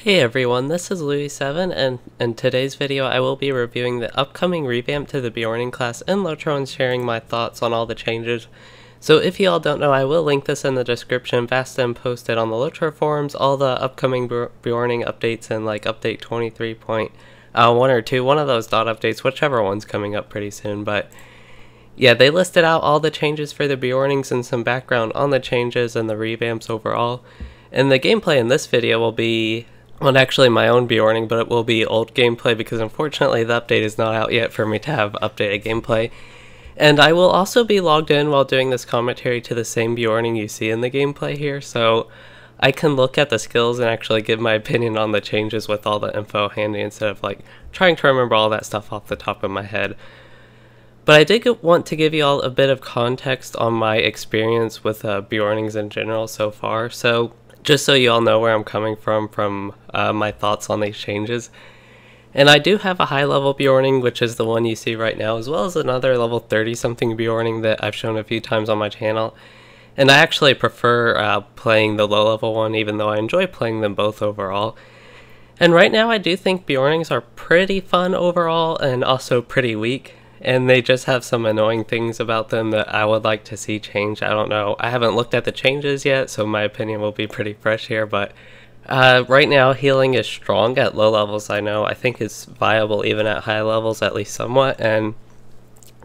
Hey everyone, this is Louis7, and in today's video I will be reviewing the upcoming revamp to the Beorning class in LOTRO and sharing my thoughts on all the changes. So if you all don't know, I will link this in the description, and post it on the LOTRO forums, all the upcoming Beorning updates and like update 23.1 or 2, one of those dot updates, whichever one's coming up pretty soon. But yeah, they listed out all the changes for the Beornings and some background on the changes and the revamps overall. And the gameplay in this video will be, well, actually my own Beorning, but it will be old gameplay because unfortunately the update is not out yet for me to have updated gameplay. And I will also be logged in while doing this commentary to the same Beorning you see in the gameplay here, so I can look at the skills and actually give my opinion on the changes with all the info handy instead of like trying to remember all that stuff off the top of my head. But I did want to give you all a bit of context on my experience with Beornings in general so far, so just so you all know where I'm coming from my thoughts on these changes. And I do have a high level Beorning, which is the one you see right now, as well as another level 30 something Beorning that I've shown a few times on my channel. And I actually prefer playing the low level one, even though I enjoy playing them both overall. And right now I do think Beornings are pretty fun overall and also pretty weak. And they just have some annoying things about them that I would like to see change. I don't know. I haven't looked at the changes yet, so my opinion will be pretty fresh here. But right now, healing is strong at low levels, I know. I think it's viable even at high levels, at least somewhat. And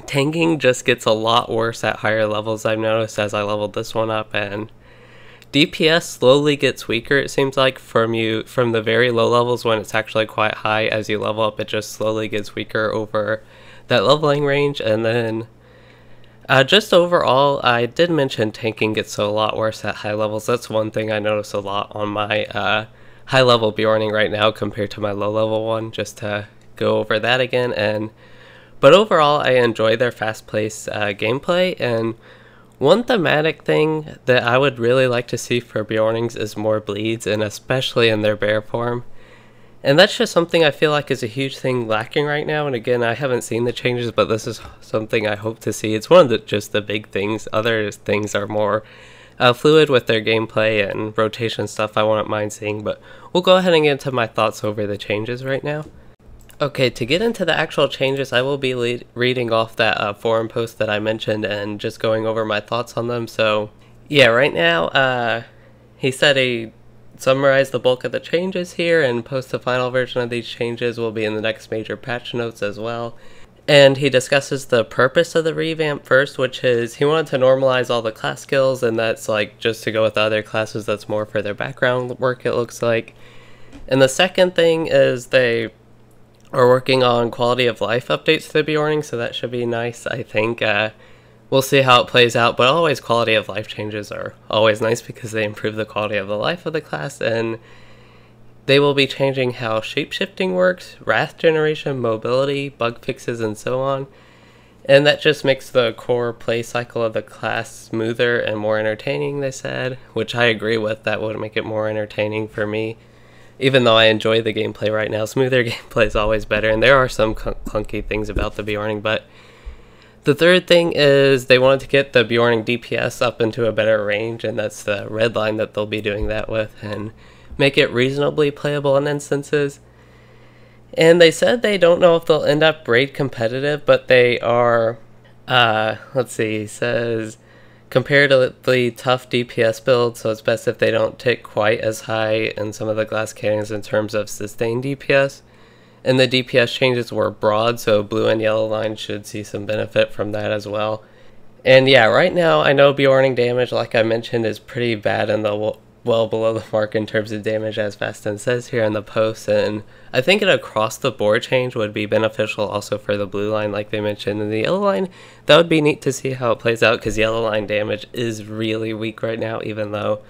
tanking just gets a lot worse at higher levels, I've noticed, as I leveled this one up. And DPS slowly gets weaker, it seems like, from the very low levels when it's actually quite high. As you level up, it just slowly gets weaker over that leveling range. And then just overall, I did mention tanking gets a lot worse at high levels. That's one thing I notice a lot on my high level Beorning right now compared to my low level one, just to go over that again. But overall, I enjoy their fast-paced gameplay, and one thematic thing that I would really like to see for Beornings is more bleeds, and especially in their bear form. And that's just something I feel like is a huge thing lacking right now. And again, I haven't seen the changes, but this is something I hope to see. It's one of just the big things. Other things are more fluid with their gameplay and rotation stuff I wouldn't mind seeing. But we'll go ahead and get into my thoughts over the changes right now. Okay, to get into the actual changes, I will be reading off that forum post that I mentioned and just going over my thoughts on them. So yeah, right now he said he summarize the bulk of the changes here and post the final version of these changes will be in the next major patch notes as well. And he discusses the purpose of the revamp first, which is he wanted to normalize all the class skills, and that's like just to go with the other classes, that's more for their background work, it looks like. And the second thing is they are working on quality of life updates to the Beorning, so that should be nice, I think. We'll see how it plays out, but always quality of life changes are always nice because they improve the quality of the life of the class. And they will be changing how shapeshifting works, wrath generation, mobility, bug fixes, and so on. And that just makes the core play cycle of the class smoother and more entertaining, they said, which I agree with. That would make it more entertaining for me. Even though I enjoy the gameplay right now, smoother gameplay is always better, and there are some clunky things about the Beorning, but the third thing is they wanted to get the Beorning DPS up into a better range, and that's the red line that they'll be doing that with, and make it reasonably playable in instances. And they said they don't know if they'll end up raid competitive, but they are, let's see, he says comparatively tough DPS build, so it's best if they don't tick quite as high in some of the glass cannons in terms of sustained DPS. And the DPS changes were broad, so blue and yellow lines should see some benefit from that as well. And yeah, right now I know Beorning damage, like I mentioned, is pretty bad in the well below the mark in terms of damage, as Fastin says here in the post. And I think an across the board change would be beneficial also for the blue line, like they mentioned. In the yellow line, that would be neat to see how it plays out, because yellow line damage is really weak right now, even though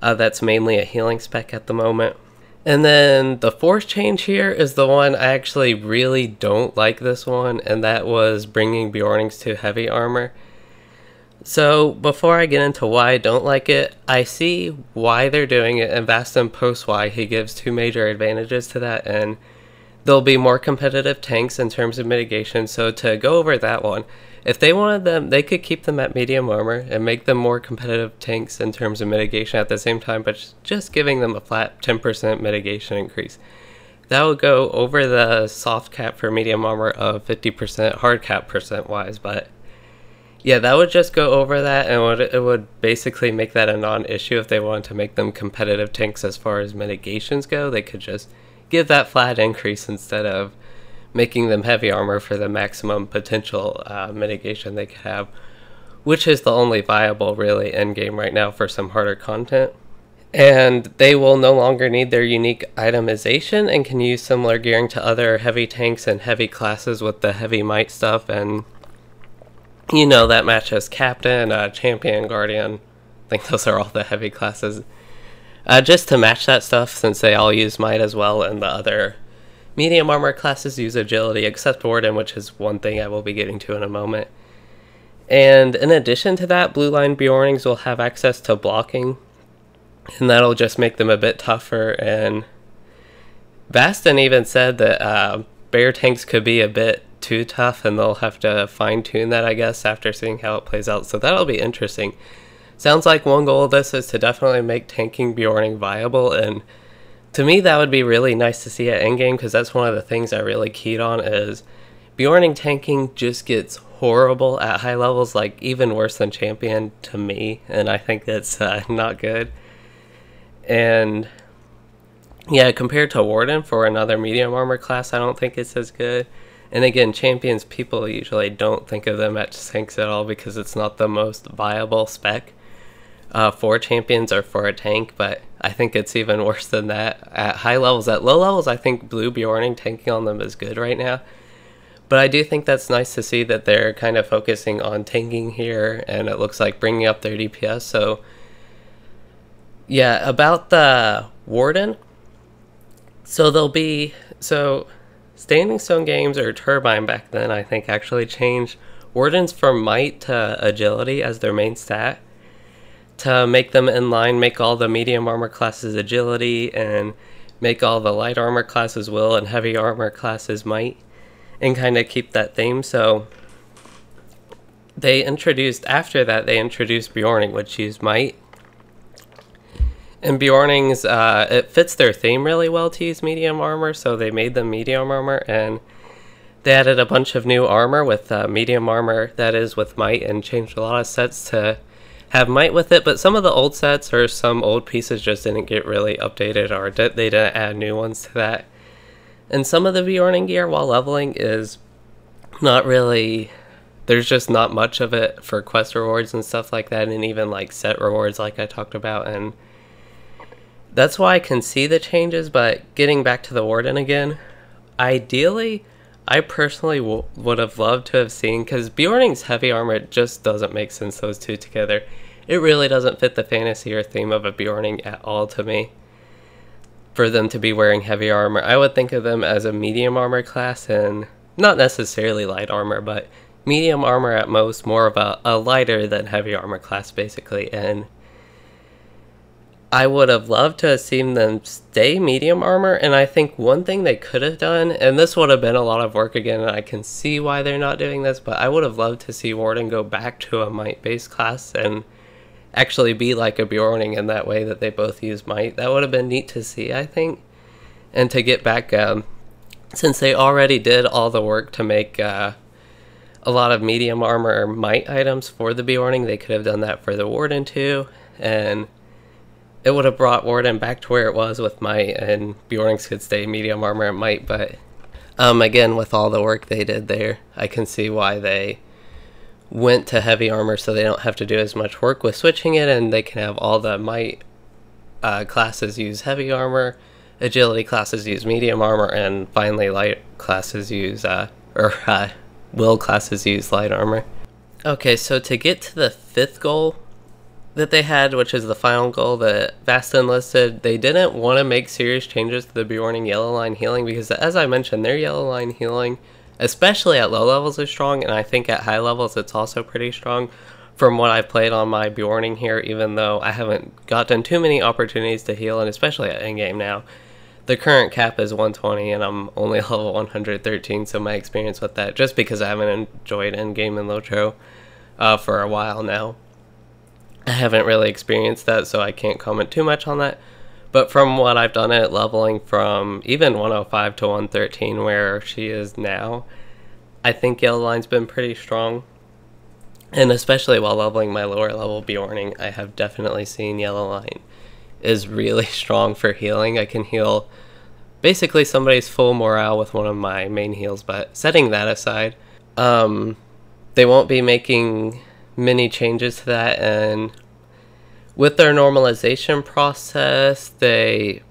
that's mainly a healing spec at the moment. And then the fourth change here is the one I actually really don't like, this one, and that was bringing Beornings to heavy armor. So before I get into why I don't like it, I see why they're doing it, and Vastin posts why. He gives two major advantages to that, and there'll be more competitive tanks in terms of mitigation. So to go over that one, If they wanted them, they could keep them at medium armor and make them more competitive tanks in terms of mitigation at the same time, but just giving them a flat 10% mitigation increase. That would go over the soft cap for medium armor of 50%, hard cap percent-wise, but yeah, that would just go over that, and it would basically make that a non-issue. If they wanted to make them competitive tanks as far as mitigations go, they could just give that flat increase instead of making them heavy armor for the maximum potential mitigation they could have, which is the only viable really endgame right now for some harder content. And they will no longer need their unique itemization and can use similar gearing to other heavy tanks and heavy classes with the heavy might stuff, and you know, that matches Captain, Champion, Guardian. I think those are all the heavy classes. Just to match that stuff, since they all use might as well, and the other medium armor classes use agility, except Warden, which is one thing I will be getting to in a moment. And in addition to that, blue line Beornings will have access to blocking, and that'll just make them a bit tougher. And Baston even said that bear tanks could be a bit too tough, and they'll have to fine-tune that, I guess, after seeing how it plays out. So that'll be interesting. Sounds like one goal of this is to definitely make tanking Beorning viable, and to me that would be really nice to see at endgame, because that's one of the things I really keyed on, is Beorning tanking just gets horrible at high levels, like even worse than Champion to me, and I think that's not good. And yeah, compared to Warden for another medium armor class, I don't think it's as good. And again, Champions, people usually don't think of them as tanks at all because it's not the most viable spec for Champions or for a tank, but I think it's even worse than that at high levels. At low levels, I think blue Beorning tanking on them is good right now. But I do think that's nice to see that they're kind of focusing on tanking here, and it looks like bringing up their DPS. So yeah, about the Warden, so Standing Stone Games, or Turbine back then, I think actually changed Wardens from might to agility as their main stat to make them in line, make all the medium armor classes agility, and make all the light armor classes will and heavy armor classes might, and kind of keep that theme. So after that they introduced Beorning, which used might. And Beornings, it fits their theme really well to use medium armor, so they made them medium armor, and they added a bunch of new armor with medium armor, that is, with might, and changed a lot of sets to have might with it. But some of the old sets or some old pieces just didn't get really updated, or they didn't add new ones to that. And some of the Beorning gear while leveling is not really, there's just not much of it for quest rewards and stuff like that, and even like set rewards like I talked about, and that's why I can see the changes. But getting back to the Warden again, ideally, I personally would have loved to have seen, because Beorning's heavy armor, it just doesn't make sense, those two together. It really doesn't fit the fantasy or theme of a Beorning at all to me, for them to be wearing heavy armor. I would think of them as a medium armor class, and not necessarily light armor, but medium armor at most, more of a lighter than heavy armor class basically. And I would have loved to have seen them stay medium armor, and I think one thing they could have done, and this would have been a lot of work again, and I can see why they're not doing this, but I would have loved to see Warden go back to a might-based class and actually be like a Beorning in that way, that they both use might. That would have been neat to see, I think. And to get back, since they already did all the work to make a lot of medium armor might items for the Beorning, they could have done that for the Warden too, and it would have brought Warden back to where it was with might, and Beornings could stay medium armor and might. But again, with all the work they did there, I can see why they went to heavy armor, so they don't have to do as much work with switching it, and they can have all the might classes use heavy armor, agility classes use medium armor, and finally light classes use will classes use light armor. Okay, so to get to the fifth goal that they had, which is the final goal that Baston listed, they didn't want to make serious changes to the Beorning yellow line healing, because as I mentioned, their yellow line healing, especially at low levels, is strong, and I think at high levels it's also pretty strong from what I've played on my Beorning here, even though I haven't gotten too many opportunities to heal, and especially at endgame now. the current cap is 120 and I'm only level 113, so my experience with that, just because I haven't enjoyed endgame in LOTRO for a while now, I haven't really experienced that, so I can't comment too much on that. But from what I've done it, leveling from even 105 to 113 where she is now, I think Yellow Line's been pretty strong. And especially while leveling my lower level Beorning, I have definitely seen Yellow Line is really strong for healing. I can heal basically somebody's full morale with one of my main heals, but setting that aside, they won't be making many changes to that, and with their normalization process, they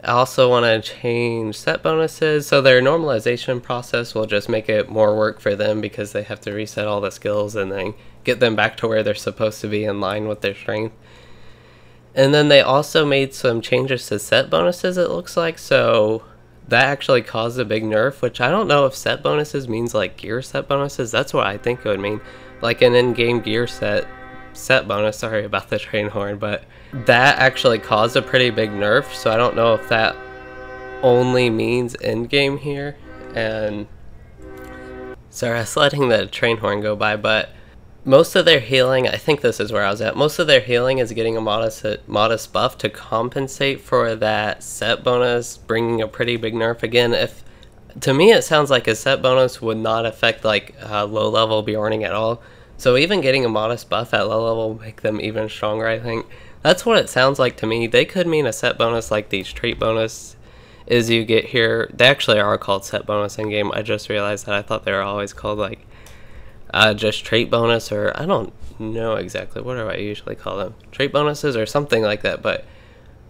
also want to change set bonuses, so their normalization process will just make it more work for them because they have to reset all the skills and then get them back to where they're supposed to be in line with their strength. And then they also made some changes to set bonuses, it looks like, so that actually caused a big nerf, which I don't know if set bonuses means like gear set bonuses. That's what I think it would mean, like an in-game gear set bonus. Sorry about the train horn, but that actually caused a pretty big nerf, so I don't know if that only means in-game here. And sorry, I was letting the train horn go by, but most of their healing, I think this is where I was at, most of their healing is getting a modest buff to compensate for that set bonus, bringing a pretty big nerf. Again, if to me it sounds like a set bonus would not affect like low level Beorning at all, so even getting a modest buff at low level will make them even stronger. I think that's what it sounds like to me. They could mean a set bonus like these trait bonus is you get here. They actually are called set bonus in game. I just realized that. I thought they were always called like just trait bonus, or I don't know exactly, what do I usually call them, trait bonuses or something like that, but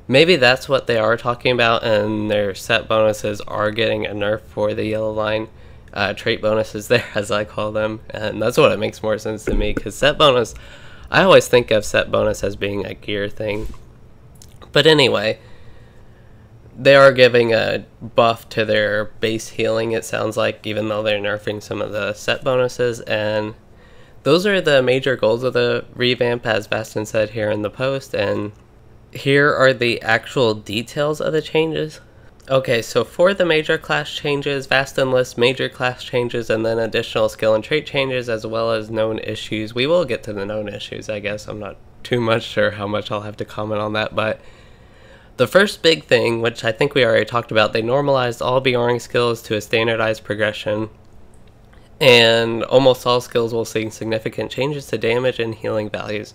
maybe that's what they are talking about, and their set bonuses are getting a nerf for the Yellow Line trait bonuses there, as I call them, and that's what it makes more sense to me, because set bonus, I always think of set bonus as being a gear thing. But anyway, they are giving a buff to their base healing, it sounds like, even though they're nerfing some of the set bonuses, and those are the major goals of the revamp, as Baston said here in the post, and here are the actual details of the changes. Okay, so for the major class changes, Baston lists major class changes and then additional skill and trait changes, as well as known issues. We will get to the known issues, I guess. I'm not too much sure how much I'll have to comment on that, but the first big thing, which I think we already talked about, they normalized all Beorning skills to a standardized progression, and almost all skills will see significant changes to damage and healing values.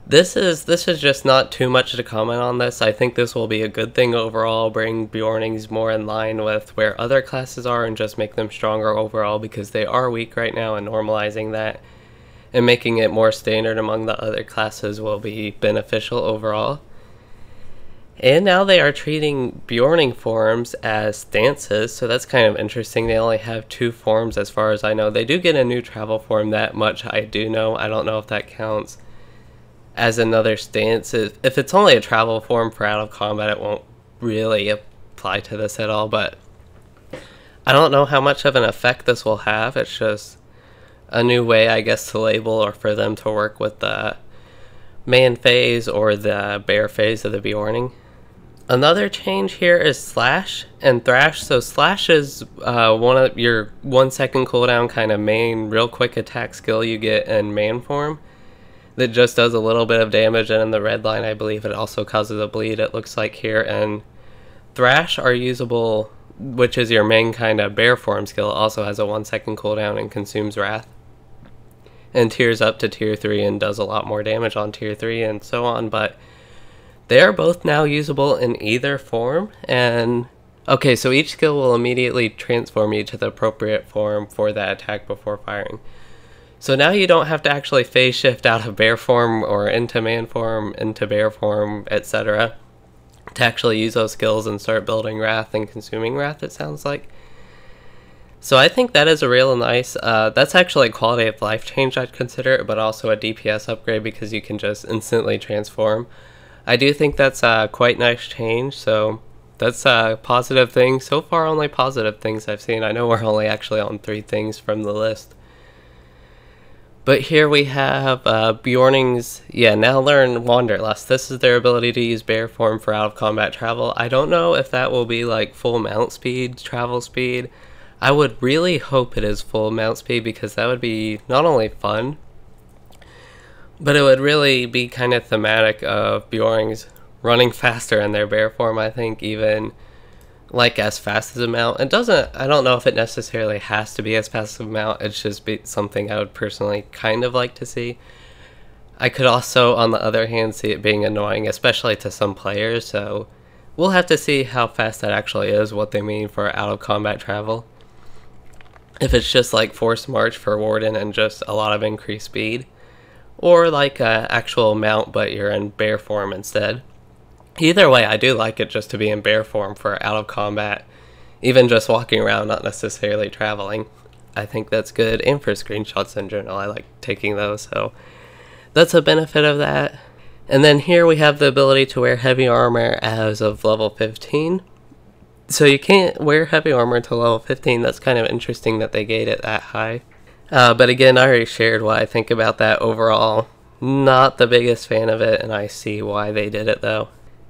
This is just not too much to comment on this. I think this will be a good thing overall, bring Beornings more in line with where other classes are and just make them stronger overall, because they are weak right now, and normalizing that and making it more standard among the other classes will be beneficial overall. And now they are treating Beorning forms as stances, so that's kind of interesting. They only have 2 forms as far as I know. They do get a new travel form, that much I do know. I don't know if that counts as another stance. If it's only a travel form for out of combat, it won't really apply to this at all, but I don't know how much of an effect this will have. It's just a new way, I guess, to label or for them to work with the man phase or the bear phase of the Beorning. Another change here is Slash and Thrash. So Slash is one of your 1 second cooldown kind of main real quick attack skill you get in man form that just does a little bit of damage, and in the red line I believe it also causes a bleed, it looks like here. And Thrash are usable, which is your main kind of bear form skill, also has a 1 second cooldown and consumes wrath and tiers up to tier 3 and does a lot more damage on tier 3 and so on. But they are both now usable in either form, and okay, so each skill will immediately transform you to the appropriate form for that attack before firing. So now you don't have to actually phase shift out of bear form or into man form, into bear form, etc. to actually use those skills and start building wrath and consuming wrath, it sounds like. So I think that is a real nice, that's actually a quality of life change I'd consider it, but also a DPS upgrade because you can just instantly transform. I do think that's a quite nice change, so that's a positive thing. So far, only positive things I've seen. I know we're only actually on 3 things from the list. But here we have Beornings, now learn Wanderlust. This is their ability to use bear form for out of combat travel. I don't know if that will be like full mount speed, travel speed. I would really hope it is full mount speed, because that would be not only fun, but it would really be kind of thematic of Beornings running faster in their bear form. I think even like as fast as a mount. I don't know if it necessarily has to be as fast as a mount. It's just something I would personally kind of like to see. I could also, on the other hand, see it being annoying, especially to some players, so we'll have to see how fast that actually is, what they mean for out of combat travel. If it's just like forced march for Warden and just a lot of increased speed, or like a actual mount but you're in bear form instead. Either way, I do like it just to be in bear form for out of combat, even just walking around, not necessarily traveling. I think that's good, and for screenshots in general, I like taking those, so that's a benefit of that. And then here we have the ability to wear heavy armor as of level 15. So you can't wear heavy armor until level 15, that's kind of interesting that they gave it that high. But again, I already shared what I think about that overall. Not the biggest fan of it, and I see why they did it though.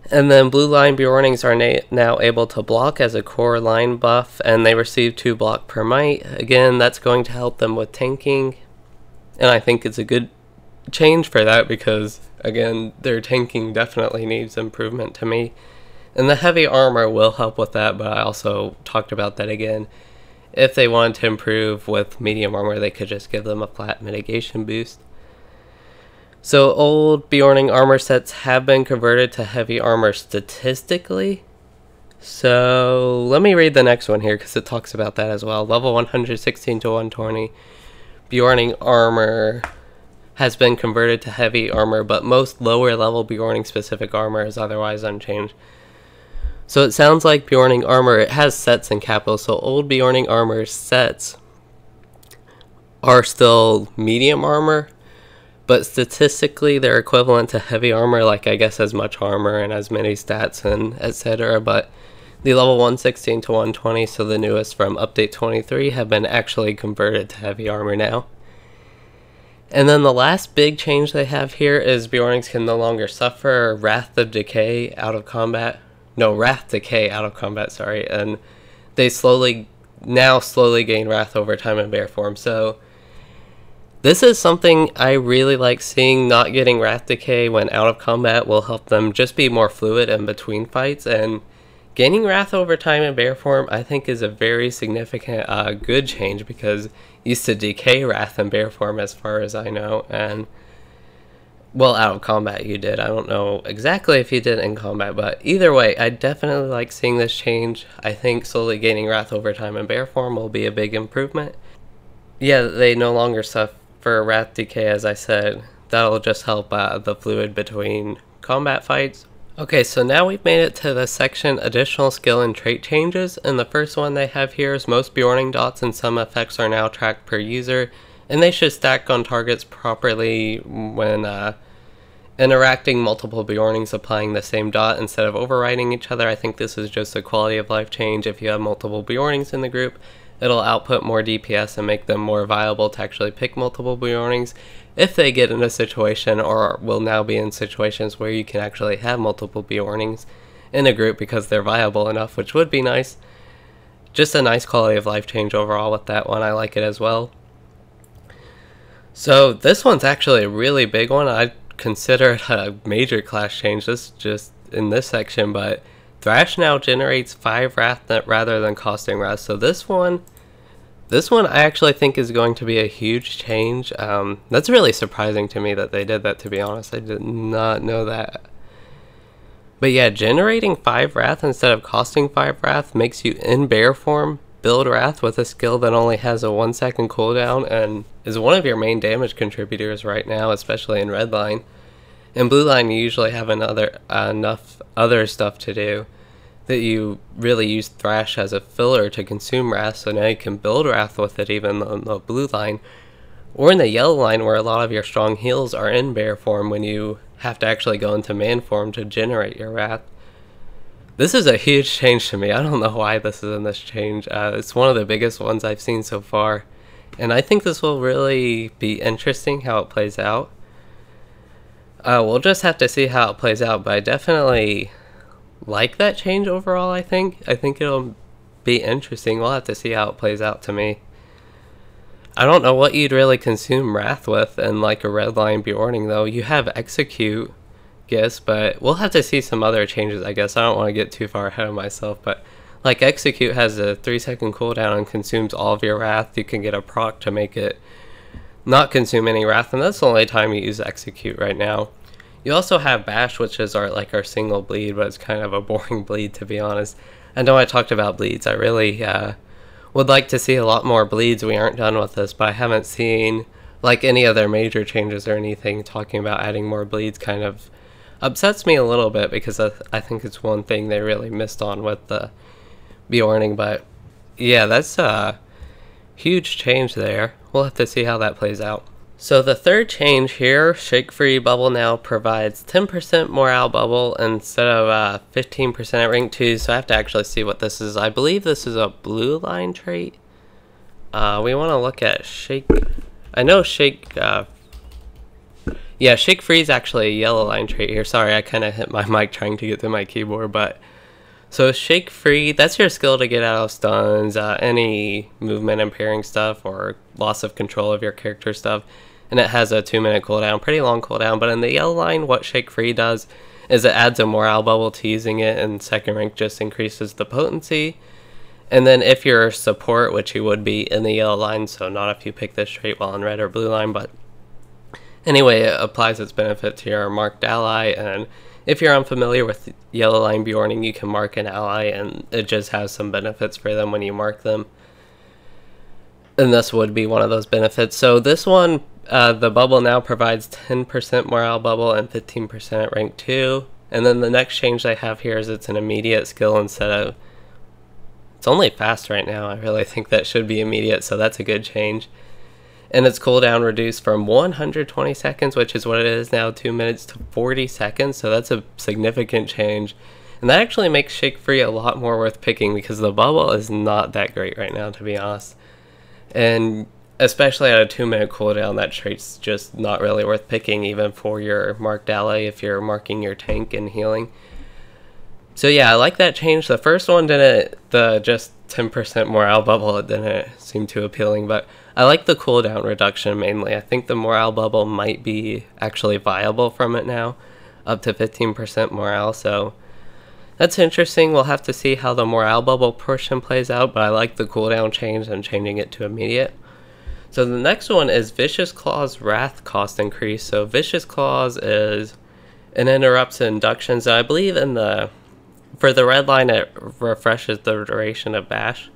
And then blue line Beornings are now able to block as a core line buff, and they receive 2 block per might. Again, that's going to help them with tanking, and I think it's a good change for that, because again, their tanking definitely needs improvement to me. And the heavy armor will help with that, but I also talked about that again. If they wanted to improve with medium armor, they could just give them a flat mitigation boost. So old Beorning armor sets have been converted to heavy armor statistically. So let me read the next one here, because it talks about that as well. Level 116 to 120. Beorning armor has been converted to heavy armor, but most lower level Beorning specific armor is otherwise unchanged. So it sounds like Beorning armor, it has sets in capitals, so old Beorning armor sets are still medium armor, but statistically they're equivalent to heavy armor, like I guess as much armor and as many stats and etc. But the level 116 to 120, so the newest from update 23, have been actually converted to heavy armor now. And then the last big change they have here is Beornings can no longer suffer Wrath Decay out of combat, sorry, and they slowly gain Wrath over time in bear form. So this is something I really like seeing. Not getting Wrath Decay when out of combat will help them just be more fluid in between fights, and gaining Wrath over time in bear form I think is a very significant good change, because used to decay Wrath in bear form as far as I know, and well, out of combat you did. I don't know exactly if you did in combat, but either way, I definitely like seeing this change. I think slowly gaining Wrath over time in bear form will be a big improvement. Yeah, they no longer suffer Wrath Decay, as I said. That'll just help the fluid between combat fights. Okay, so now we've made it to the section additional skill and trait changes, and the first one they have here is most Beorning dots and some effects are now tracked per user, and they should stack on targets properly when interacting multiple Beornings applying the same dot instead of overriding each other. I think this is just a quality of life change. If you have multiple Beornings in the group, it'll output more DPS and make them more viable to actually pick multiple Beornings if they get in a situation, or will now be in situations where you can actually have multiple Beornings in a group because they're viable enough, which would be nice. Just a nice quality of life change overall with that one. I like it as well. So this one's actually a really big one. I consider it a major class change. This just in this section, but Thrash now generates 5 Wrath rather than costing Wrath. So this one I actually think is going to be a huge change. That's really surprising to me that they did that, to be honest. I did not know that. But yeah, generating 5 Wrath instead of costing 5 Wrath makes you in bear form build Wrath with a skill that only has a 1-second cooldown and is one of your main damage contributors right now, especially in red line. In blue line you usually have enough other stuff to do that you really use Thrash as a filler to consume Wrath, so now you can build Wrath with it even on the blue line. Or in the yellow line, where a lot of your strong heals are in bear form when you have to actually go into man form to generate your Wrath. This is a huge change to me. I don't know why this is in this change. It's one of the biggest ones I've seen so far. and I think this will really be interesting how it plays out. We'll just have to see how it plays out, but I definitely like that change overall. I think it'll be interesting. We'll have to see how it plays out to me. I don't know what you'd really consume Wrath with in like a Redline Beorning though. You have Execute, guess, but we'll have to see some other changes, I guess. I don't want to get too far ahead of myself, but like Execute has a 3-second cooldown and consumes all of your Wrath. You can get a proc to make it not consume any Wrath, and that's the only time you use Execute right now. You also have Bash, which is our single bleed, but it's kind of a boring bleed, to be honest. I know I talked about bleeds. I really would like to see a lot more bleeds. We aren't done with this, but I haven't seen like any other major changes or anything. Talking about adding more bleeds kind of upsets me a little bit, because I think it's one thing they really missed on with the Beorning. But yeah, that's a huge change there. We'll have to see how that plays out. So the third change here, Shake Free Bubble now provides 10% morale bubble instead of 15% at rank 2, so I have to actually see what this is. I believe this is a blue line trait. We want to look at Shake. I know Shake, yeah, Shake Free is actually a yellow line trait here. Sorry, I kind of hit my mic trying to get to my keyboard, but so Shake Free, that's your skill to get out of stuns, any movement impairing stuff, or loss of control of your character stuff. And it has a 2-minute cooldown, pretty long cooldown. But in the yellow line, what Shake Free does is it adds a morale bubble to using it, and second rank just increases the potency. And then if you're support, which you would be in the yellow line, so not if you pick this trait while in red or blue line, but anyway, it applies its benefit to your marked ally. And if you're unfamiliar with yellow line Beorning, you can mark an ally, and it just has some benefits for them when you mark them. And this would be one of those benefits. So this one, the bubble now provides 10% morale bubble and 15% at rank 2. And then the next change they have here is it's an immediate skill instead of... It's only fast right now. I really think that should be immediate, so that's a good change. And its cooldown reduced from 120 seconds, which is what it is now, 2 minutes, to 40 seconds. So that's a significant change. And that actually makes Shake Free a lot more worth picking, because the bubble is not that great right now, to be honest. And especially at a 2-minute cooldown, that trait's just not really worth picking, even for your marked ally if you're marking your tank and healing. So yeah, I like that change. The first one didn't, the just 10% morale bubble, it didn't seem too appealing, but I like the cooldown reduction mainly. I think the morale bubble might be actually viable from it now, up to 15% morale, so that's interesting. We'll have to see how the morale bubble portion plays out, but I like the cooldown change and changing it to immediate. So the next one is Vicious Claw's Wrath cost increase. So Vicious Claws is an interrupts inductions. I believe in the, for the red line, it refreshes the duration of Bash.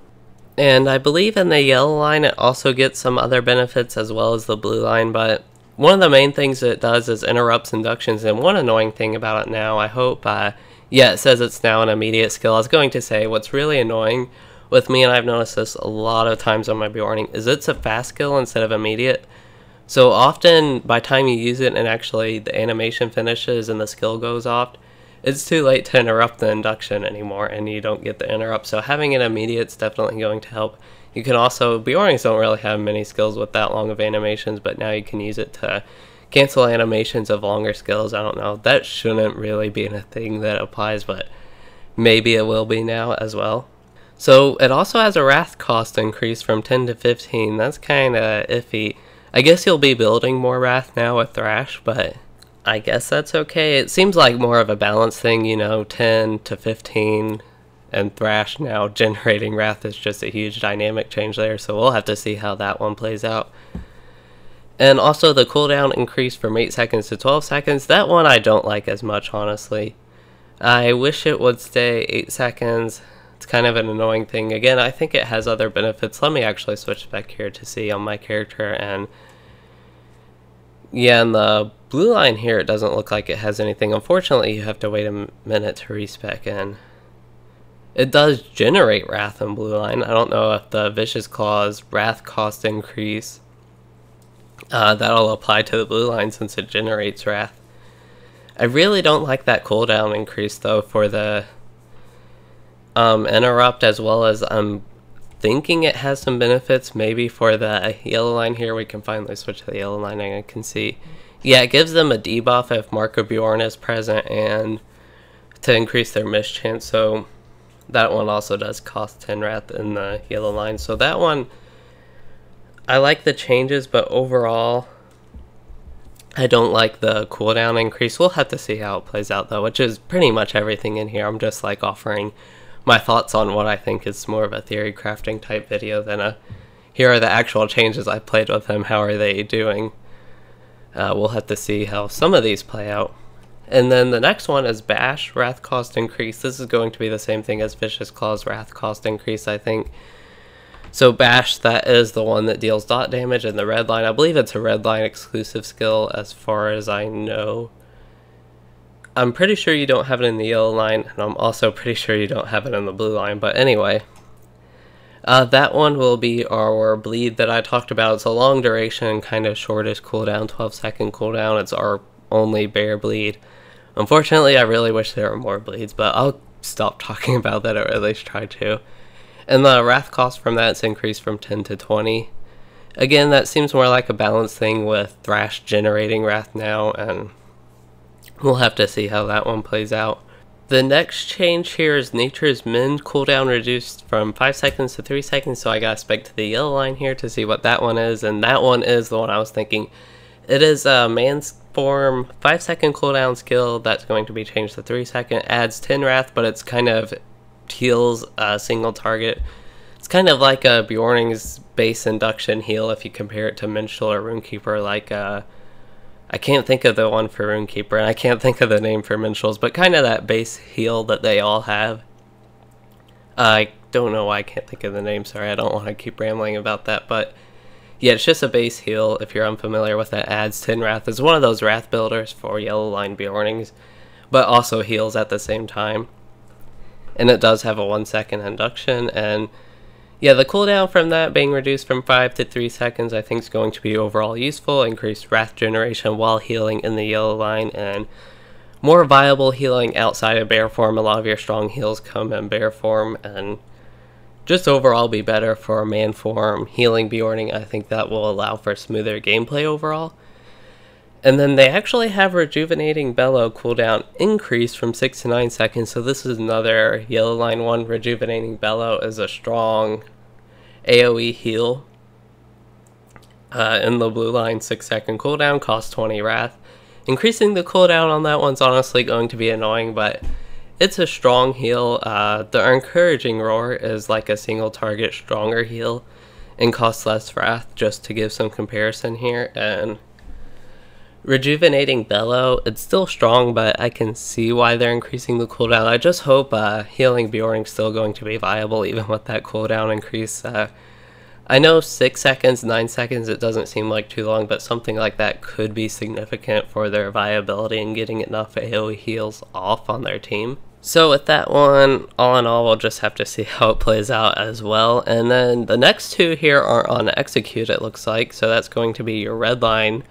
And I believe in the yellow line, it also gets some other benefits as well as the blue line, but one of the main things it does is interrupts inductions. And one annoying thing about it now, I hope, yeah, it says it's now an immediate skill. I was going to say, what's really annoying with me, and I've noticed this a lot of times on my Beorning, is it's a fast skill instead of immediate. So often, by the time you use it and actually the animation finishes and the skill goes off, it's too late to interrupt the induction anymore, and you don't get the interrupt. So having it immediate is definitely going to help. You can also, Beornings don't really have many skills with that long of animations, but now you can use it to cancel animations of longer skills. I don't know, that shouldn't really be a thing that applies, but maybe it will be now as well. So it also has a Wrath cost increase from 10 to 15. That's kind of iffy. I guess you'll be building more Wrath now with Thrash, but I guess that's okay. It seems like more of a balance thing, you know, 10 to 15, and Thrash now generating Wrath is just a huge dynamic change there, so we'll have to see how that one plays out. And also the cooldown increased from 8 seconds to 12 seconds. That one I don't like as much, honestly. I wish it would stay 8 seconds. It's kind of an annoying thing. Again, I think it has other benefits. Let me actually switch back here to see on my character. And yeah, in the blue line here, it doesn't look like it has anything. Unfortunately, you have to wait a minute to respec in. It does generate Wrath in blue line. I don't know if the Vicious Claw's Wrath cost increase that'll apply to the blue line since it generates Wrath. I really don't like that cooldown increase though for the interrupt, as well as I'm thinking it has some benefits, maybe for the yellow line here. We can finally switch to the yellow line and I can see. Yeah, it gives them a debuff if Mark of Beorn is present and to increase their miss chance. So that one also does cost 10 wrath in the yellow line. So that one, I like the changes, but overall, I don't like the cooldown increase. We'll have to see how it plays out though, which is pretty much everything in here. I'm just like offering my thoughts on what I think is more of a theory crafting type video than a here are the actual changes I played with them, how are they doing. We'll have to see how some of these play out. And then the next one is Bash, Wrath Cost Increase. This is going to be the same thing as Vicious Claw's Wrath Cost Increase, I think. So Bash, that is the one that deals dot damage in the red line. I believe it's a red line exclusive skill as far as I know. I'm pretty sure you don't have it in the yellow line, and I'm also pretty sure you don't have it in the blue line. But anyway, that one will be our bleed that I talked about. It's a long duration, kind of shortish cooldown, 12-second cooldown. It's our only bear bleed. Unfortunately, I really wish there were more bleeds, but I'll stop talking about that, or at least try to. And the wrath cost from that is increased from 10 to 20. Again, that seems more like a balanced thing with Thrash generating wrath now, and we'll have to see how that one plays out. The next change here is Nature's Mend cooldown reduced from 5 seconds to 3 seconds, so I gotta spec to the yellow line here to see what that one is, and that one is the one I was thinking. It is a Man's Form 5-second cooldown skill that's going to be changed to 3 second, adds 10 wrath, but it's kind of heals a single target. It's kind of like a Beornings base induction heal if you compare it to Minstrel or Runekeeper. Like I can't think of the one for Runekeeper, and I can't think of the name for Minstrels, but kind of that base heal that they all have. I don't know why I can't think of the name, sorry, I don't want to keep rambling about that, but yeah, it's just a base heal. If you're unfamiliar with it, adds 10 wrath. It's one of those wrath builders for yellow line Beornings, but also heals at the same time. And it does have a 1 second induction, and yeah, the cooldown from that being reduced from 5 to 3 seconds I think is going to be overall useful. Increased wrath generation while healing in the yellow line, and more viable healing outside of bear form. A lot of your strong heals come in bear form, and just overall be better for man form healing Beorning. I think that will allow for smoother gameplay overall. And then they actually have Rejuvenating Bellow cooldown increased from 6 to 9 seconds, so this is another yellow line one. Rejuvenating Bellow is a strong AoE heal. In the blue line, 6-second cooldown, costs 20 wrath. Increasing the cooldown on that one's honestly going to be annoying, but it's a strong heal. The Encouraging Roar is like a single target stronger heal and costs less wrath, just to give some comparison here. And Rejuvenating Bellow, it's still strong, but I can see why they're increasing the cooldown. I just hope healing Beorning is still going to be viable even with that cooldown increase. I know 6 seconds, 9 seconds, it doesn't seem like too long, but something like that could be significant for their viability and getting enough AoE heals off on their team. So with that one, all in all, we'll just have to see how it plays out as well. And then the next two here are on Execute, it looks like, so that's going to be your red line.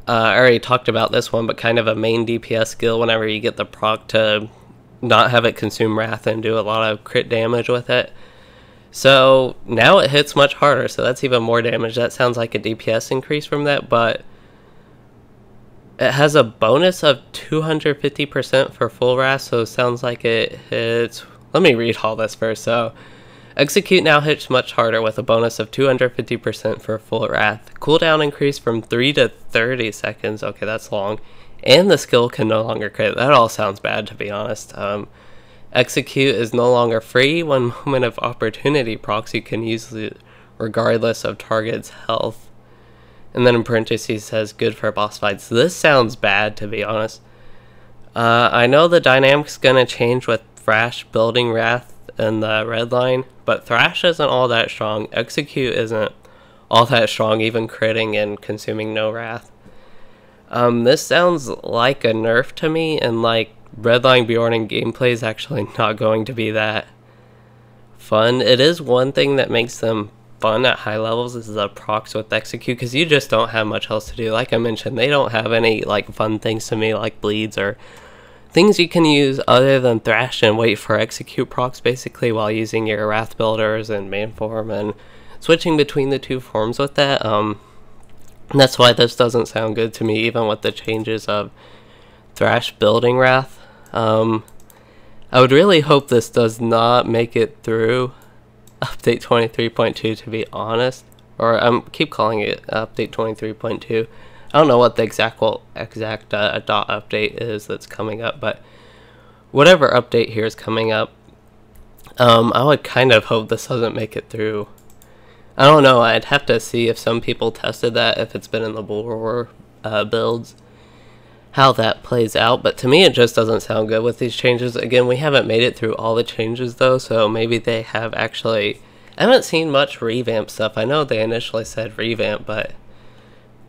I already talked about this one, but kind of a main DPS skill whenever you get the proc to not have it consume wrath and do a lot of crit damage with it. So now it hits much harder, so that's even more damage. That sounds like a DPS increase from that, but it has a bonus of 250% for full wrath, so it sounds like it hits... Let me read all this first. So Execute now hits much harder with a bonus of 250% for full wrath. Cooldown increase from 3 to 30 seconds. Okay, that's long. And the skill can no longer crit. That all sounds bad, to be honest. Execute is no longer free. When Moment of Opportunity procs, you can use it regardless of target's health. And then in parentheses says good for boss fights. This sounds bad, to be honest. I know the dynamic's gonna change with Thrash building wrath in the red line, but Thrash isn't all that strong. Execute isn't all that strong, even critting and consuming no wrath. This sounds like a nerf to me, and like redline Beorning gameplay is actually not going to be that fun. It is one thing that makes them fun at high levels is the procs with Execute, because you just don't have much else to do. Like I mentioned, they don't have any like fun things to me like bleeds or things you can use other than thrash and wait for execute procs basically while using your wrath builders and main form and switching between the two forms with that. That's why this doesn't sound good to me, even with the changes of thrash building wrath. I would really hope this does not make it through update 23.2, to be honest, or keep calling it update 23.2. I don't know what the exact dot update is that's coming up, but whatever update here is coming up, I would kind of hope this doesn't make it through. I don't know, I'd have to see if some people tested that, if it's been in the bull builds, how that plays out, but to me it just doesn't sound good with these changes. Again, we haven't made it through all the changes though, so maybe they have actually... I haven't seen much revamp stuff. I know they initially said revamp, but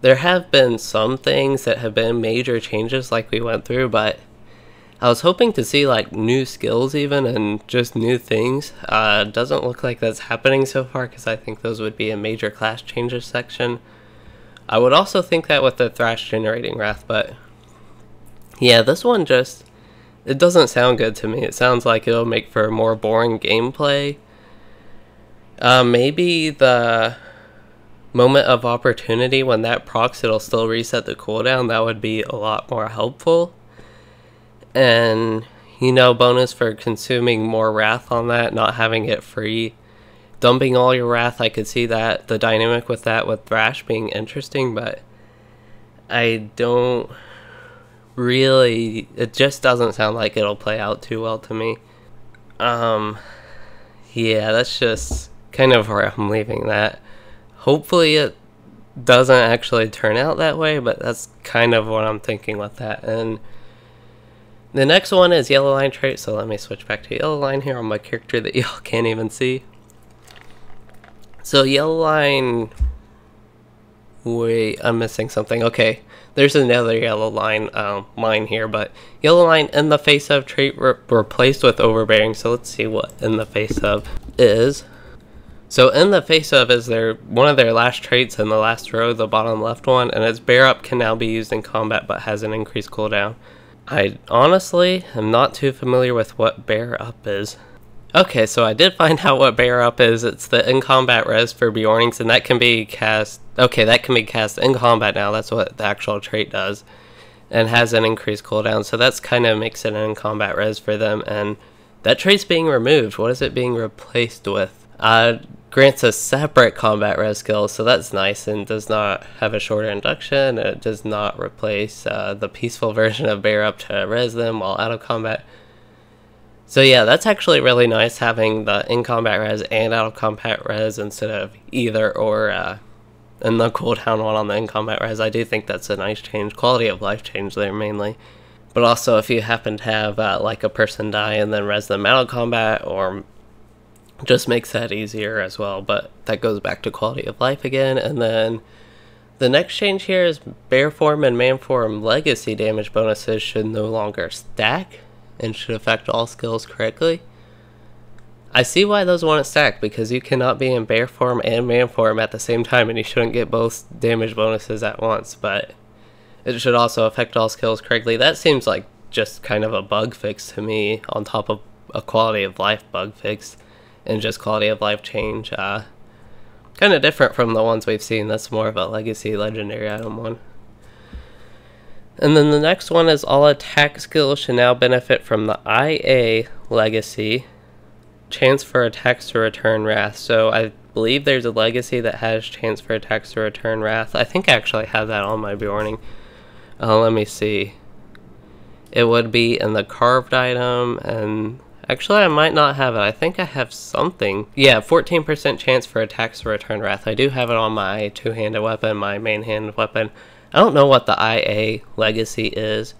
there have been some things that have been major changes like we went through, but I was hoping to see like new skills even and just new things. Doesn't look like that's happening so far, because I think those would be a major class changes section. I would also think that with the thrash generating wrath, but yeah, this one just, it doesn't sound good to me. It sounds like it'll make for more boring gameplay. Maybe the moment of opportunity, when that procs, it'll still reset the cooldown. That would be a lot more helpful. And, you know, bonus for consuming more wrath on that, not having it free. Dumping all your wrath, I could see that, the dynamic with that, with thrash being interesting, but I don't really, it just doesn't sound like it'll play out too well to me. Yeah, that's just kind of where I'm leaving that. Hopefully it doesn't actually turn out that way, but that's kind of what I'm thinking with that. And the next one is yellow line trait, so let me switch back to yellow line here on my character that y'all can't even see. So yellow line, wait, I'm missing something. Okay, there's another yellow line line here, but yellow line in the face of trait replaced with overbearing. So let's see what in the face of is. So in the face of is one of their last traits in the last row, the bottom left one, and its bear up can now be used in combat but has an increased cooldown. I honestly am not too familiar with what bear up is. Okay, so I did find out what bear up is. It's the in combat res for Beornings, and that can be cast. Okay, that can be cast in combat now. That's what the actual trait does, and has an increased cooldown. So that's kind of makes it an in combat res for them. And that trait's being removed. What is it being replaced with? Grants a separate combat res skill, so that's nice, and does not have a shorter induction. It does not replace the peaceful version of bear up to res them while out of combat. So yeah, that's actually really nice, having the in combat res and out of combat res instead of either or and the cooldown one on the in combat res. I do think that's a nice change, quality of life change there mainly. But also if you happen to have like a person die and then res them out of combat, or just makes that easier as well, but that goes back to quality of life again. And then the next change here is bear form and man form legacy damage bonuses should no longer stack and should affect all skills correctly. I see why those want to stack, because you cannot be in bear form and man form at the same time, and you shouldn't get both damage bonuses at once, but it should also affect all skills correctly. That seems like just kind of a bug fix to me, on top of a quality of life bug fix. And just quality of life change. Kind of different from the ones we've seen. That's more of a legacy legendary item one. And then the next one is all attack skills should now benefit from the IA legacy. Chance for attacks to return wrath. So I believe there's a legacy that has chance for attacks to return wrath. I think I actually have that on my Beorning. Let me see. It would be in the carved item, and actually, I might not have it. I think I have something. Yeah, 14% chance for attacks to return wrath. I do have it on my two-handed weapon, my main hand weapon. I don't know what the IA legacy is,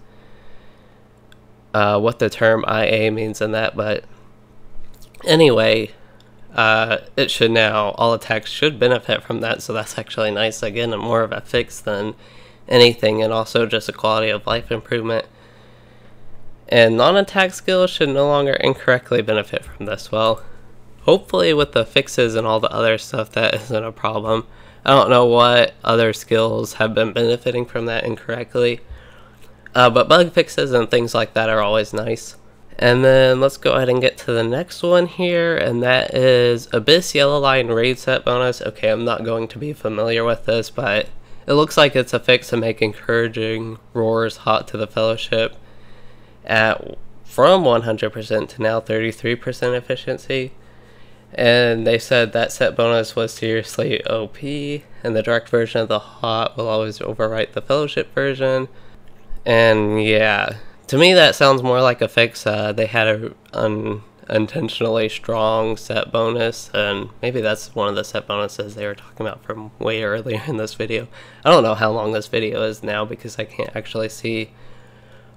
what the term IA means in that, but anyway, it should now, all attacks should benefit from that, so that's actually nice. Again, more of a fix than anything, and also just a quality of life improvement. And non-attack skills should no longer incorrectly benefit from this. Well, hopefully with the fixes and all the other stuff, that isn't a problem. I don't know what other skills have been benefiting from that incorrectly. But bug fixes and things like that are always nice. And then let's go ahead and get to the next one here, and that is Abyss Yellow Line Raid Set Bonus. Okay, I'm not going to be familiar with this, but it looks like it's a fix to make encouraging roars hot to the Fellowship from 100% to now 33% efficiency. And they said that set bonus was seriously OP, and the direct version of the hot will always overwrite the Fellowship version. And yeah, to me that sounds more like a fix. They had a unintentionally strong set bonus, and maybe that's one of the set bonuses they were talking about from way earlier in this video. I don't know how long this video is now because I can't actually see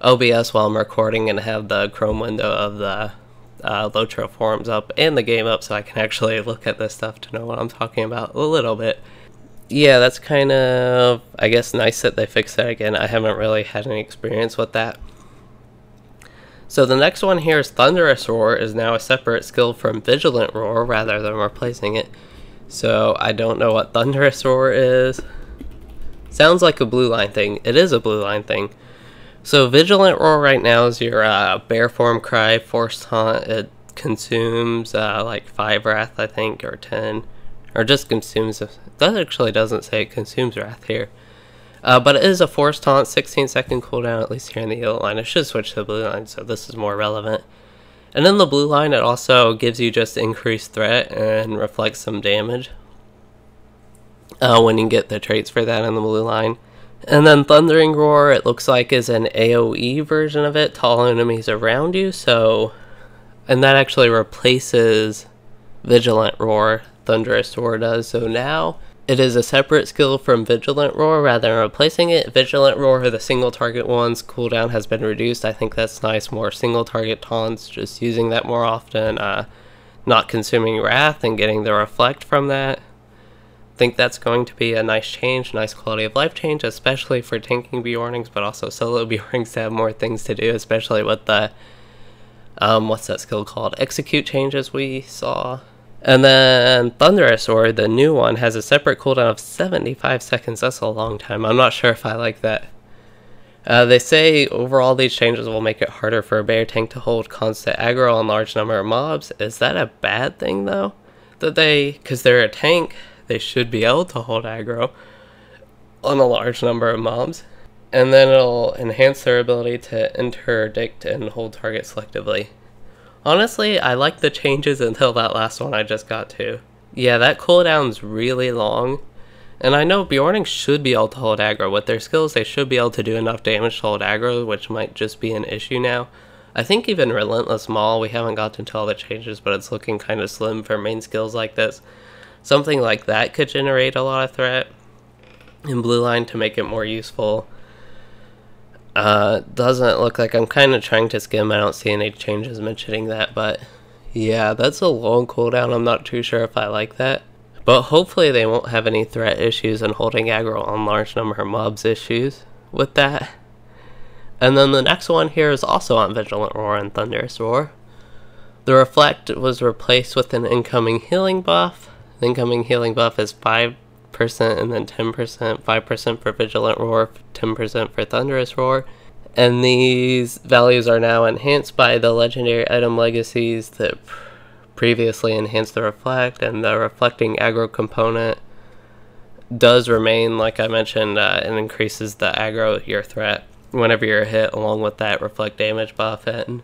OBS while I'm recording and have the Chrome window of the LOTRO forums up and the game up so I can actually look at this stuff to know what I'm talking about a little bit. Yeah, that's kind of, I guess, nice that they fixed that again. I haven't really had any experience with that. So the next one here is Thunderous Roar is now a separate skill from Vigilant Roar rather than replacing it. So I don't know what Thunderous Roar is. Sounds like a blue line thing. It is a blue line thing. So Vigilant Roar right now is your bear form cry, force taunt. It consumes like 5 wrath, I think, or 10. Or just consumes, that actually doesn't say it consumes wrath here. But it is a force taunt, 16-second cooldown, at least here in the yellow line. I should switch to the blue line, so this is more relevant. And in the blue line, it also gives you just increased threat and reflects some damage when you get the traits for that in the blue line. And then Thundering Roar, it looks like is an AoE version of it, tall enemies around you, so... And that actually replaces Vigilant Roar, Thunderous Roar does, so now... It is a separate skill from Vigilant Roar rather than replacing it. Vigilant Roar, the single target one's cooldown has been reduced. I think that's nice. More single target taunts, just using that more often. Not consuming Wrath and getting the reflect from that. I think that's going to be a nice change, nice quality of life change, especially for tanking Beornings, but also solo Beornings to have more things to do, especially with the, what's that skill called? Execute changes we saw. And then Thunderous Roar, the new one, has a separate cooldown of 75 seconds. That's a long time. I'm not sure if I like that. They say overall these changes will make it harder for a bear tank to hold constant aggro on large number of mobs. Is that a bad thing though? That because they're a tank, they should be able to hold aggro on a large number of mobs. And then it'll enhance their ability to interdict and hold targets selectively. Honestly, I like the changes until that last one I just got to. Yeah, that cooldown's really long. And I know Beornings should be able to hold aggro. With their skills, they should be able to do enough damage to hold aggro, which might just be an issue now. I think even Relentless Maul, we haven't gotten to all the changes, but it's looking kind of slim for main skills like this. Something like that could generate a lot of threat in blue line to make it more useful. Doesn't look like, I'm kind of trying to skim, I don't see any changes mentioning that, but yeah, that's a long cooldown. I'm not too sure if I like that, but hopefully they won't have any threat issues and holding aggro on large number of mobs issues with that. And then the next one here is also on Vigilant Roar and Thunderous Roar. The Reflect was replaced with an incoming healing buff. The incoming healing buff is 5% and then 10%, 5% for Vigilant Roar, 10% for Thunderous Roar. And these values are now enhanced by the legendary item legacies that previously enhanced the Reflect, and the reflecting aggro component does remain, like I mentioned, and increases the aggro, your threat, whenever you're hit, along with that reflect damage buff. And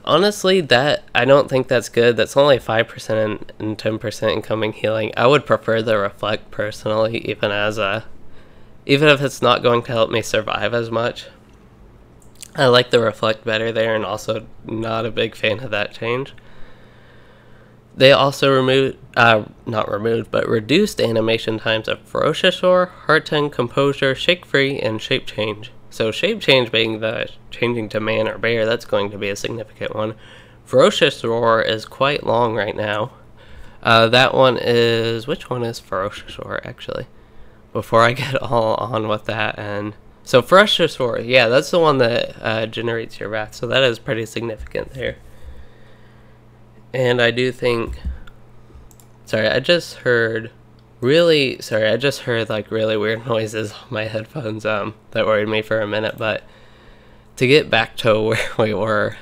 honestly, that I don't think that's good. That's only 5% and 10% incoming healing. I would prefer the reflect personally, even if it's not going to help me survive as much. I like the reflect better there, and also not a big fan of that change. They also reduced animation times of Ferocious Roar, Heart 10, Composure, Shake Free, and Shape Change. So Shape Change being the changing to man or bear, that's going to be a significant one. Ferocious Roar is quite long right now. That one is, which one is Ferocious Roar actually? Before I get all on with that, and so Ferocious Roar, yeah, that's the one that generates your wrath, so that is pretty significant there. And I do think, sorry, I just heard really sorry, I just heard like really weird noises on my headphones that worried me for a minute. But to get back to where we were,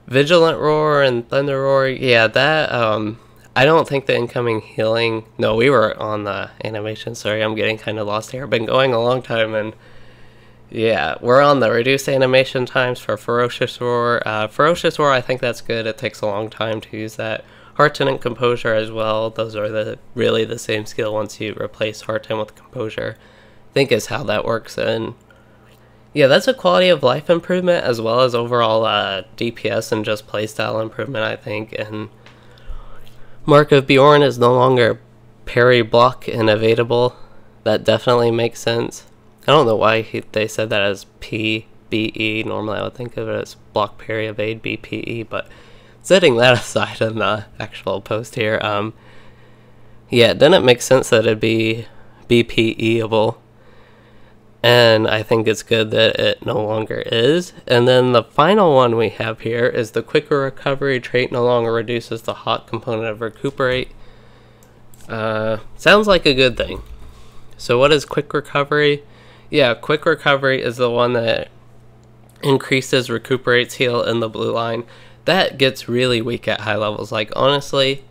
Vigilant Roar and Thunder Roar, yeah, that I don't think the incoming healing, no, we were on the animation, sorry, I'm getting kind of lost here. I've been going a long time, and yeah, we're on the reduced animation times for Ferocious Roar. Ferocious Roar, I think that's good. It takes a long time to use that. Hearten and Composure as well. Those are really the same skill once you replace Hearten with Composure, I think is how that works. And yeah, that's a quality of life improvement as well as overall DPS and just playstyle improvement, I think. And Mark of Beorn is no longer parry, block, and evadable. That definitely makes sense. I don't know why they said that as PBE. Normally I would think of it as block, parry, evade, BPE, but setting that aside in the actual post here, yeah, it didn't make sense that it'd be BPE-able, and I think it's good that it no longer is. And then the final one we have here is the quicker recovery trait no longer reduces the hot component of recuperate. Sounds like a good thing. So what is quick recovery? Yeah, quick recovery is the one that increases recuperates heal in the blue line. That gets really weak at high levels. Like, honestly,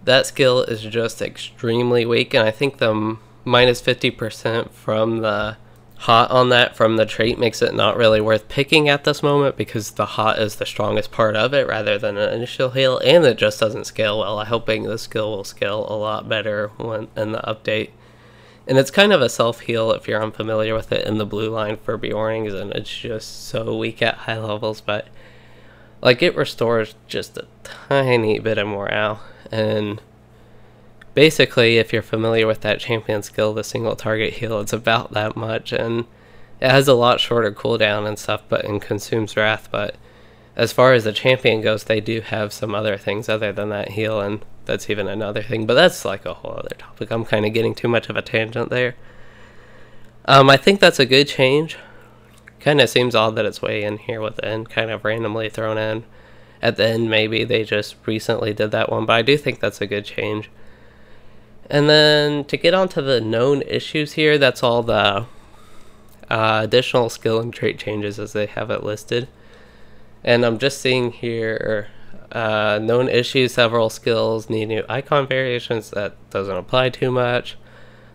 that skill is just extremely weak, and I think the minus 50% from the hot on that from the trait makes it not really worth picking at this moment, because the hot is the strongest part of it rather than an initial heal, and it just doesn't scale well. I'm hoping the skill will scale a lot better when in the update. And it's kind of a self-heal if you're unfamiliar with it in the blue line for Beornings, and it's just so weak at high levels, but like it restores just a tiny bit of morale. And basically, if you're familiar with that champion skill, the single target heal, it's about that much, and it has a lot shorter cooldown and stuff, but and consumes wrath. But as far as the champion goes, they do have some other things other than that heal, and that's even another thing, but that's like a whole other topic. I'm kind of getting too much of a tangent there. I think that's a good change. Kind of seems odd that it's way in here with the end kind of randomly thrown in at the end. Maybe they just recently did that one, but I do think that's a good change. And then to get onto the known issues here, that's all the additional skill and trait changes as they have it listed. And I'm just seeing here, known issues, several skills need new icon variations. That doesn't apply too much.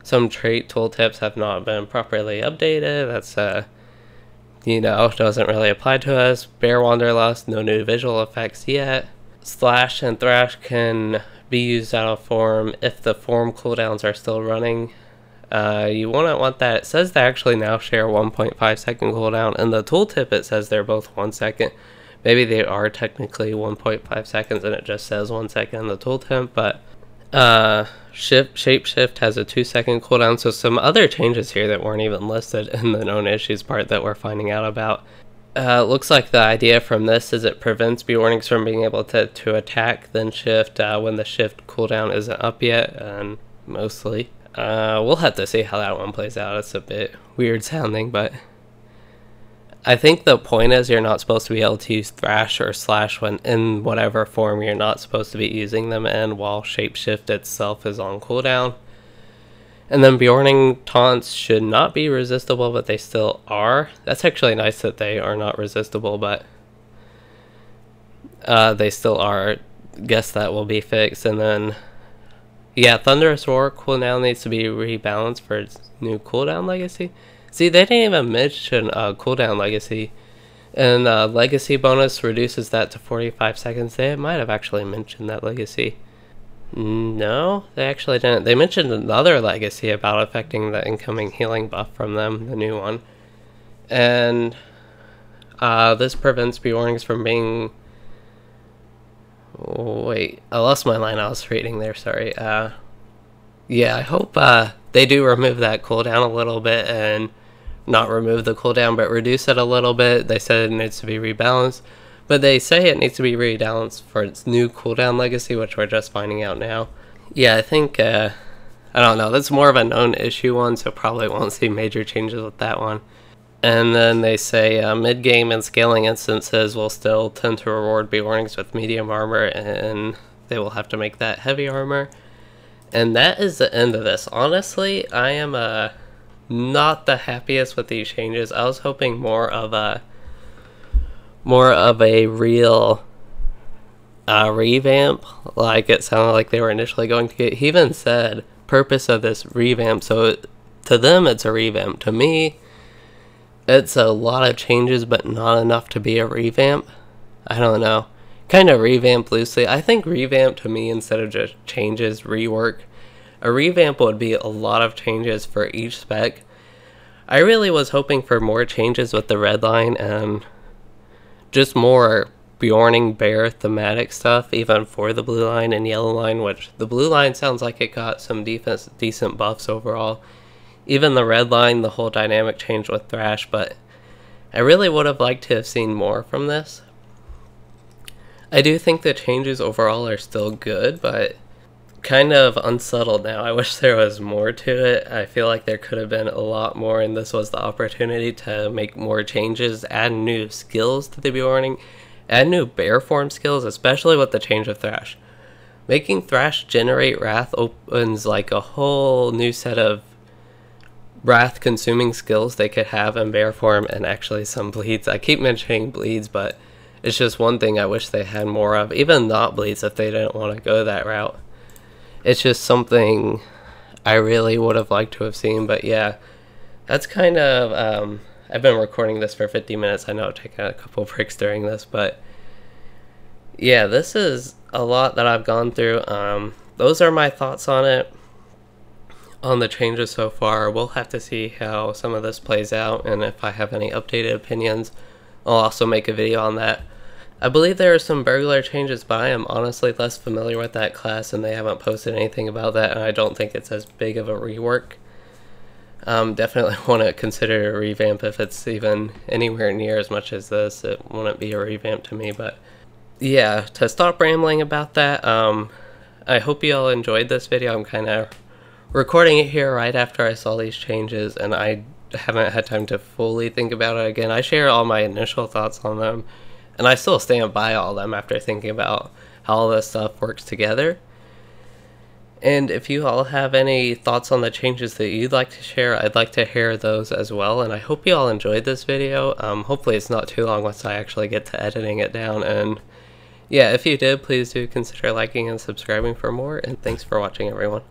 Some trait tooltips have not been properly updated. That's you know, doesn't really apply to us. Bear Wanderlust, no new visual effects yet. Slash and Thrash can be used out of form if the form cooldowns are still running. You wouldn't want that. It says they actually now share 1.5 second cooldown. In the tooltip it says they're both 1 second. Maybe they are technically 1.5 seconds and it just says 1 second in the tooltip, but Shapeshift has a 2 second cooldown, so some other changes here that weren't even listed in the known issues part that we're finding out about. Looks like the idea from this is it prevents Beornings from being able to attack, then shift when the shift cooldown isn't up yet, and mostly. We'll have to see how that one plays out. It's a bit weird sounding, but I think the point is you're not supposed to be able to use Thrash or Slash when in whatever form you're not supposed to be using them in, while Shapeshift itself is on cooldown. And then Beorning taunts should not be resistible, but they still are. That's actually nice that they are not resistible, but they still are. Guess that will be fixed. And then, yeah, Thunderous Roar cooldown needs to be rebalanced for its new cooldown legacy. See, they didn't even mention cooldown legacy. And legacy bonus reduces that to 45 seconds. They might have actually mentioned that legacy. No, they actually didn't. They mentioned another legacy about affecting the incoming healing buff from them, the new one. And this prevents Beornings from being... Wait, I lost my line I was reading there, sorry. Yeah, I hope they do remove that cooldown a little bit, and not remove the cooldown, but reduce it a little bit. They said it needs to be rebalanced, but they say it needs to be rebalanced for its new cooldown legacy, which we're just finding out now. Yeah, I think, I don't know, that's more of a known issue one, so probably won't see major changes with that one. And then they say mid-game and scaling instances will still tend to reward Beornings with medium armor, and they will have to make that heavy armor. And that is the end of this. Honestly, I am not the happiest with these changes. I was hoping more of a real revamp, like it sounded like they were initially going to get. He even said purpose of this revamp, so to them it's a revamp. To me, it's a lot of changes but not enough to be a revamp. I don't know, kind of revamp loosely. I think revamp to me, instead of just changes, rework, a revamp would be a lot of changes for each spec. I really was hoping for more changes with the red line and just more Beorning bear thematic stuff, even for the blue line and yellow line, which the blue line sounds like it got some decent buffs overall. Even the red line, the whole dynamic change with Thrash, but I really would have liked to have seen more from this. I do think the changes overall are still good, but kind of unsettled now. I wish there was more to it. I feel like there could have been a lot more, and this was the opportunity to make more changes, add new skills to the Beorning, add new bear form skills, especially with the change of Thrash. Making Thrash generate Wrath opens like a whole new set of Wrath consuming skills they could have in bear form, and actually some bleeds. I keep mentioning bleeds, but it's just one thing I wish they had more of. Even not bleeds if they didn't want to go that route. It's just something I really would have liked to have seen. But yeah, that's kind of, I've been recording this for 50 minutes. I know I've taken a couple breaks during this, but yeah, this is a lot that I've gone through. Those are my thoughts on it, on the changes so far. We'll have to see how some of this plays out, and if I have any updated opinions, I'll also make a video on that. I believe there are some burglar changes, but I am honestly less familiar with that class, and they haven't posted anything about that, and I don't think it's as big of a rework. Definitely want to consider a revamp if it's even anywhere near as much as this. It wouldn't be a revamp to me, but yeah, to stop rambling about that, I hope you all enjoyed this video. I'm kind of recording it here right after I saw these changes, and I haven't had time to fully think about it again. I share all my initial thoughts on them, and I still stand by all of them after thinking about how all this stuff works together. And if you all have any thoughts on the changes that you'd like to share, I'd like to hear those as well. And I hope you all enjoyed this video. Hopefully it's not too long once I actually get to editing it down. And yeah, if you did, please do consider liking and subscribing for more. And thanks for watching, everyone.